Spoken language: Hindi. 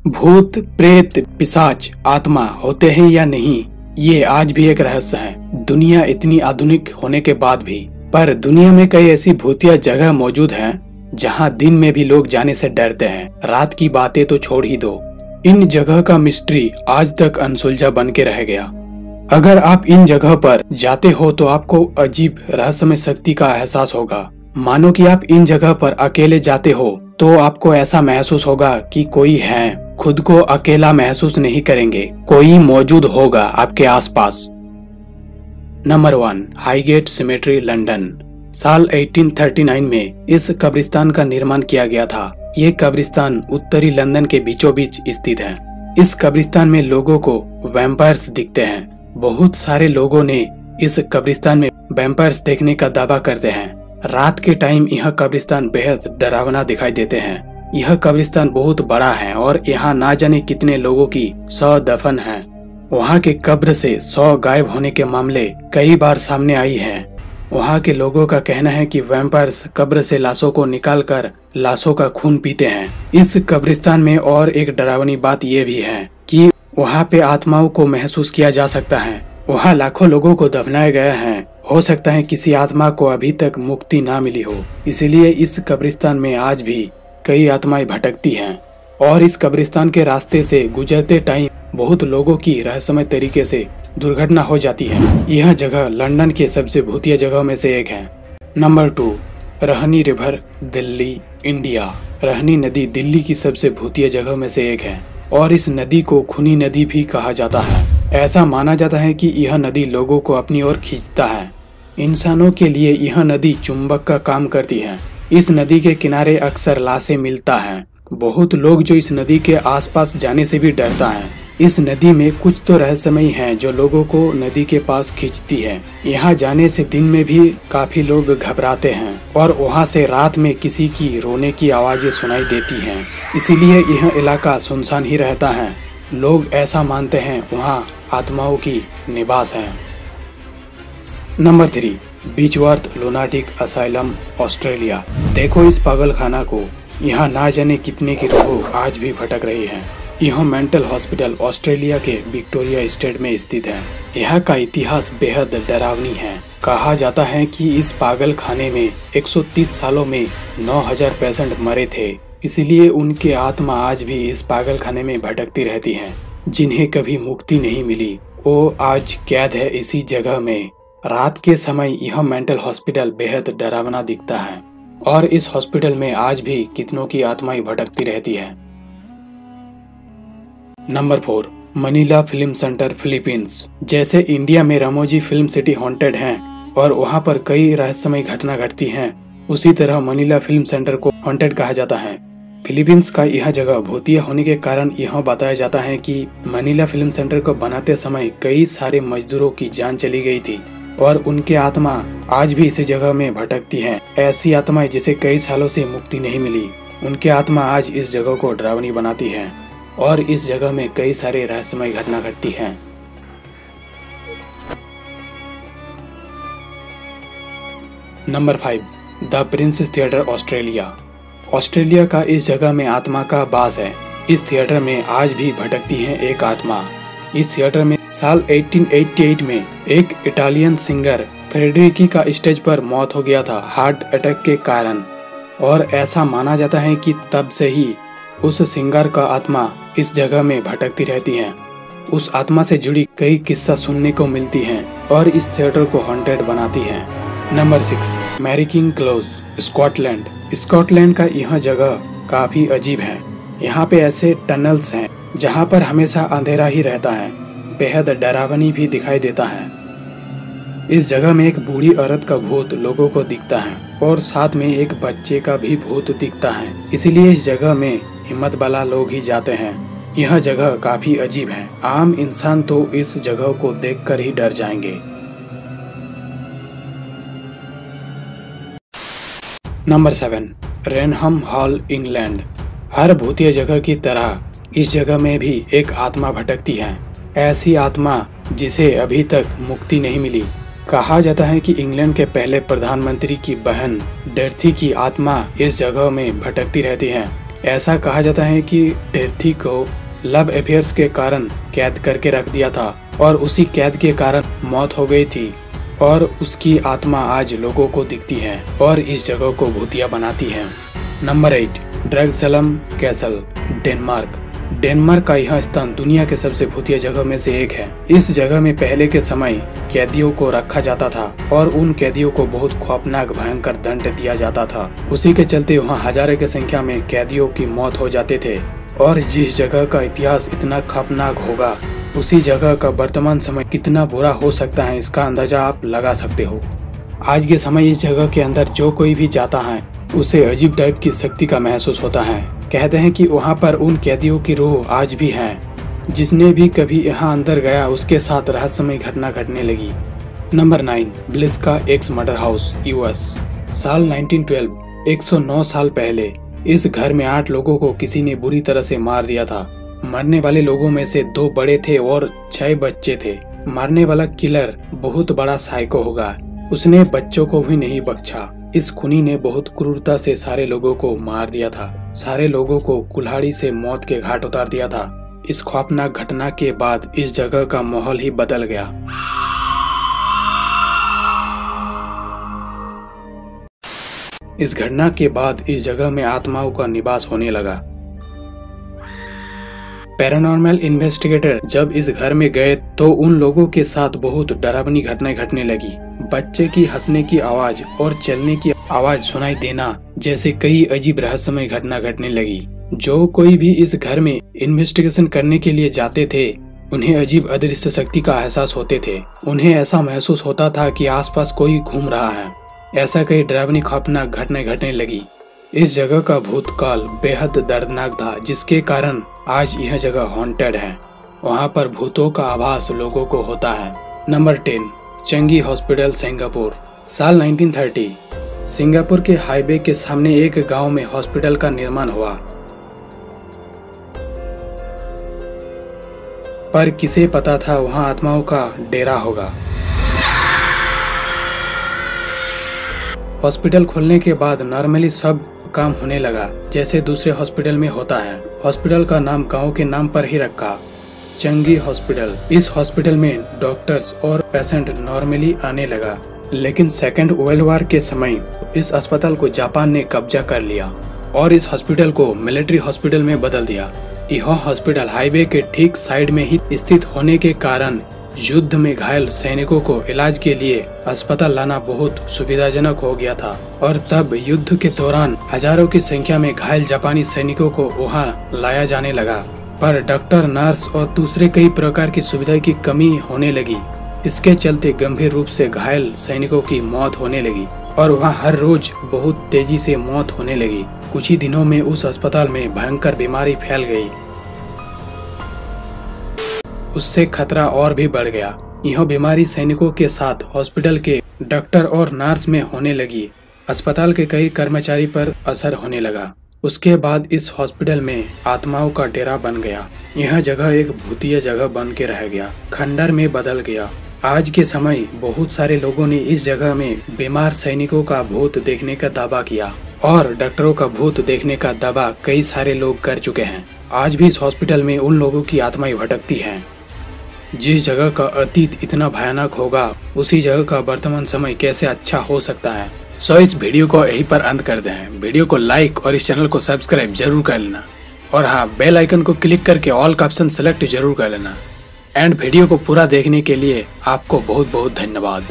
भूत, प्रेत, पिशाच, आत्मा होते हैं या नहीं, ये आज भी एक रहस्य है। दुनिया इतनी आधुनिक होने के बाद भी, पर दुनिया में कई ऐसी भूतिया जगह मौजूद हैं जहां दिन में भी लोग जाने से डरते हैं। रात की बातें तो छोड़ ही दो, इन जगह का मिस्ट्री आज तक अनसुलझा बन के रह गया। अगर आप इन जगह पर जाते हो तो आपको अजीब रहस्यमय शक्ति का एहसास होगा। मानो कि आप इन जगह पर अकेले जाते हो तो आपको ऐसा महसूस होगा कि कोई है। खुद को अकेला महसूस नहीं करेंगे, कोई मौजूद होगा आपके आसपास। Number 1, Highgate symmetry, London. साल 1839 में इस कब्रिस्तान का निर्माण किया गया था। ये कब्रिस्तान उत्तरी लंदन के बीचों बीच स्थित है। इस कब्रिस्तान में लोगों को वैम्पायर्स दिखते हैं। बहुत सारे लोगों ने इस कब्रिस्तान में वैम्पायर्स देखने का दावा करते हैं। रात के टाइम यह कब्रिस्तान बेहद डरावना दिखाई देते हैं। यह कब्रिस्तान बहुत बड़ा है और यहाँ ना जाने कितने लोगों की 100 दफन हैं। वहाँ के कब्र से 100 गायब होने के मामले कई बार सामने आई हैं। वहाँ के लोगों का कहना है कि वैम्पायर्स कब्र से लाशों को निकालकर लाशों का खून पीते हैं। इस कब्रिस्तान में और एक डरावनी बात ये भी है कि वहाँ पे आत्माओं को महसूस किया जा सकता है। वहाँ लाखों लोगों को दफनाए गए हैं। हो सकता है किसी आत्मा को अभी तक मुक्ति ना मिली हो, इसलिए इस कब्रिस्तान में आज भी कई आत्माएं भटकती हैं। और इस कब्रिस्तान के रास्ते से गुजरते टाइम बहुत लोगों की रहस्यमय तरीके से दुर्घटना हो जाती है। यह जगह लंदन के सबसे भूतिया जगहों में से एक है। नंबर 2, रहनी रिवर, दिल्ली, इंडिया। रहनी नदी दिल्ली की सबसे भूतिया जगह में से एक है और इस नदी को खूनी नदी भी कहा जाता है। ऐसा माना जाता है कि यह नदी लोगों को अपनी ओर खींचता है। इंसानों के लिए यह नदी चुंबक का काम करती है। इस नदी के किनारे अक्सर लाशें मिलता है। बहुत लोग जो इस नदी के आसपास जाने से भी डरता है। इस नदी में कुछ तो रहस्यमय है जो लोगों को नदी के पास खींचती है। यहाँ जाने से दिन में भी काफी लोग घबराते हैं और वहाँ से रात में किसी की रोने की आवाजें सुनाई देती हैं। इसीलिए यह इलाका सुनसान ही रहता है। लोग ऐसा मानते हैं वहाँ आत्माओं की निवास है। Number 3, Beechworth lunatic asylum, Australia. देखो इस पागल खाना को, यहाँ ना जाने कितने की रूह आज भी भटक रही है। यह मेंटल हॉस्पिटल ऑस्ट्रेलिया के विक्टोरिया स्टेट में स्थित है। यहाँ का इतिहास बेहद डरावनी है। कहा जाता है कि इस पागल खाने में 130 सालों में 9000 पेशेंट मरे थे। इसलिए उनके आत्मा आज भी इस पागल खाने में भटकती रहती हैं। जिन्हें कभी मुक्ति नहीं मिली वो आज कैद है इसी जगह में। रात के समय यह मेंटल हॉस्पिटल बेहद डरावना दिखता है और इस हॉस्पिटल में आज भी कितनों की आत्माएं भटकती रहती है। Number 4, Manila film centre, Philippines. जैसे इंडिया में रामोजी फिल्म सिटी हॉन्टेड है और वहां पर कई रहस्यमय घटना घटती हैं, उसी तरह मनीला फिल्म सेंटर को हॉन्टेड कहा जाता है। फिलीपींस का यह जगह भूतिया होने के कारण यह बताया जाता है कि मनीला फिल्म सेंटर को बनाते समय कई सारे मजदूरों की जान चली गई थी और उनके आत्मा आज भी इसी जगह में भटकती हैं। ऐसी आत्माएं जिसे कई सालों से मुक्ति नहीं मिली, उनके आत्मा आज इस जगह को डरावनी बनाती हैं और इस जगह में कई सारे रहस्यमय घटना घटती हैं। Number 5, the princess theatre, Australia. Australia का इस जगह में आत्मा का वास है। इस थिएटर में आज भी भटकती है एक आत्मा। इस थिएटर में साल 1888 में एक इटालियन सिंगर फ्रेडरिकी का स्टेज पर मौत हो गया था हार्ट अटैक के कारण। और ऐसा माना जाता है कि तब से ही उस सिंगर का आत्मा इस जगह में भटकती रहती है। उस आत्मा से जुड़ी कई किस्सा सुनने को मिलती हैं और इस थिएटर को हॉन्टेड बनाती हैं। Number 6, Mary King Close, Scotland. Scotland का यह जगह काफी अजीब है। यहाँ पे ऐसे टनल्स हैं जहाँ पर हमेशा अंधेरा ही रहता है। बेहद डरावनी भी दिखाई देता है। इस जगह में एक बूढ़ी औरत का भूत लोगों को दिखता है और साथ में एक बच्चे का भी भूत दिखता है। इसीलिए इस जगह में हिम्मत वाला लोग ही जाते हैं। यह जगह काफी अजीब है। आम इंसान तो इस जगह को देखकर ही डर जाएंगे। Number 7, Raynham Hall, England. हर भूतिया जगह की तरह इस जगह में भी एक आत्मा भटकती है। ऐसी आत्मा जिसे अभी तक मुक्ति नहीं मिली। कहा जाता है कि इंग्लैंड के पहले प्रधानमंत्री की बहन डर्थी की आत्मा इस जगह में भटकती रहती है। ऐसा कहा जाता है कि डेर्थी को लव अफेयर्स के कारण कैद करके रख दिया था और उसी कैद के कारण मौत हो गई थी और उसकी आत्मा आज लोगों को दिखती है और इस जगह को भूतिया बनाती है। Number 8, Dragsholm castle, Denmark. Denmark का यह स्थान दुनिया के सबसे भूतिया जगह में से एक है। इस जगह में पहले के समय कैदियों को रखा जाता था और उन कैदियों को बहुत खौफनाक भयंकर दंड दिया जाता था। उसी के चलते वहाँ हजारों की संख्या में कैदियों की मौत हो जाते थे और जिस जगह का इतिहास इतना खौफनाक होगा, उसी जगह का वर्तमान समय कितना बुरा हो सकता है इसका अंदाजा आप लगा सकते हो। आज के समय इस जगह के अंदर जो कोई भी जाता है उसे अजीब टाइप की शक्ति का महसूस होता है। कहते हैं कि वहाँ पर उन कैदियों की रूह आज भी है। जिसने भी कभी यहाँ अंदर गया उसके साथ रहस्यमय घटना घटने लगी। Number 9, Villisca axe murder house, US. साल 1912, 109 साल पहले इस घर में 8 लोगों को किसी ने बुरी तरह से मार दिया था। मरने वाले लोगों में से 2 बड़े थे और 6 बच्चे थे। मारने वाला किलर बहुत बड़ा साइको होगा। उसने बच्चों को भी नहीं बख्शा। इस खूनी ने बहुत क्रूरता से सारे लोगों को मार दिया था। सारे लोगों को कुल्हाड़ी से मौत के घाट उतार दिया था। इस खौफनाक घटना के बाद इस जगह का माहौल ही बदल गया। इस घटना के बाद इस जगह में आत्माओं का निवास होने लगा। पैरानॉर्मल इन्वेस्टिगेटर जब इस घर में गए तो उन लोगों के साथ बहुत डरावनी घटनाएं घटने लगी। बच्चे की हंसने की आवाज और चलने की आवाज सुनाई देना जैसे कई अजीब रहस्यमय घटना घटने लगी। जो कोई भी इस घर में इन्वेस्टिगेशन करने के लिए जाते थे उन्हें अजीब अदृश्य शक्ति का एहसास होते थे। उन्हें ऐसा महसूस होता था कि आसपास कोई घूम रहा है। ऐसा कई डरावनी खौफनाक घटनाएं घटने लगी। इस जगह का भूतकाल बेहद दर्दनाक था, जिसके कारण आज यह जगह हॉन्टेड है। वहाँ पर भूतों का आभास लोगों को होता है। नंबर 10, चंगी हॉस्पिटल, सिंगापुर। साल 1930, सिंगापुर के हाईवे के सामने एक गांव में हॉस्पिटल का निर्माण हुआ। पर किसे पता था वहां आत्माओं का डेरा होगा। हॉस्पिटल खुलने के बाद नॉर्मली सब काम होने लगा जैसे दूसरे हॉस्पिटल में होता है। हॉस्पिटल का नाम गांव के नाम पर ही रखा, चंगी हॉस्पिटल। इस हॉस्पिटल में डॉक्टर्स और पेशेंट नॉर्मली आने लगा। लेकिन सेकेंड वर्ल्ड वॉर के समय इस अस्पताल को जापान ने कब्जा कर लिया और इस हॉस्पिटल को मिलिट्री हॉस्पिटल में बदल दिया। यह हॉस्पिटल हाईवे के ठीक साइड में ही स्थित होने के कारण युद्ध में घायल सैनिकों को इलाज के लिए अस्पताल लाना बहुत सुविधाजनक हो गया था। और तब युद्ध के दौरान हजारों की संख्या में घायल जापानी सैनिकों को वहाँ लाया जाने लगा। पर डॉक्टर, नर्स और दूसरे कई प्रकार की सुविधा की कमी होने लगी। इसके चलते गंभीर रूप से घायल सैनिकों की मौत होने लगी और वहाँ हर रोज बहुत तेजी से मौत होने लगी। कुछ ही दिनों में उस अस्पताल में भयंकर बीमारी फैल गई। उससे खतरा और भी बढ़ गया। यह बीमारी सैनिकों के साथ हॉस्पिटल के डॉक्टर और नर्स में होने लगी। अस्पताल के कई कर्मचारी पर असर होने लगा। उसके बाद इस हॉस्पिटल में आत्माओं का डेरा बन गया। यह जगह एक भूतिया जगह बन के रह गया, खंडर में बदल गया। आज के समय बहुत सारे लोगों ने इस जगह में बीमार सैनिकों का भूत देखने का दावा किया और डॉक्टरों का भूत देखने का दावा कई सारे लोग कर चुके हैं। आज भी इस हॉस्पिटल में उन लोगों की आत्माएं भटकती हैं। जिस जगह का अतीत इतना भयानक होगा, उसी जगह का वर्तमान समय कैसे अच्छा हो सकता है। सो इस वीडियो को यहीं पर अंत कर दें। वीडियो को लाइक और इस चैनल को सब्सक्राइब जरूर कर लेना और हाँ, बेल आइकन को क्लिक करके ऑल का ऑप्शन सेलेक्ट जरूर कर लेना। एंड वीडियो को पूरा देखने के लिए आपको बहुत बहुत धन्यवाद।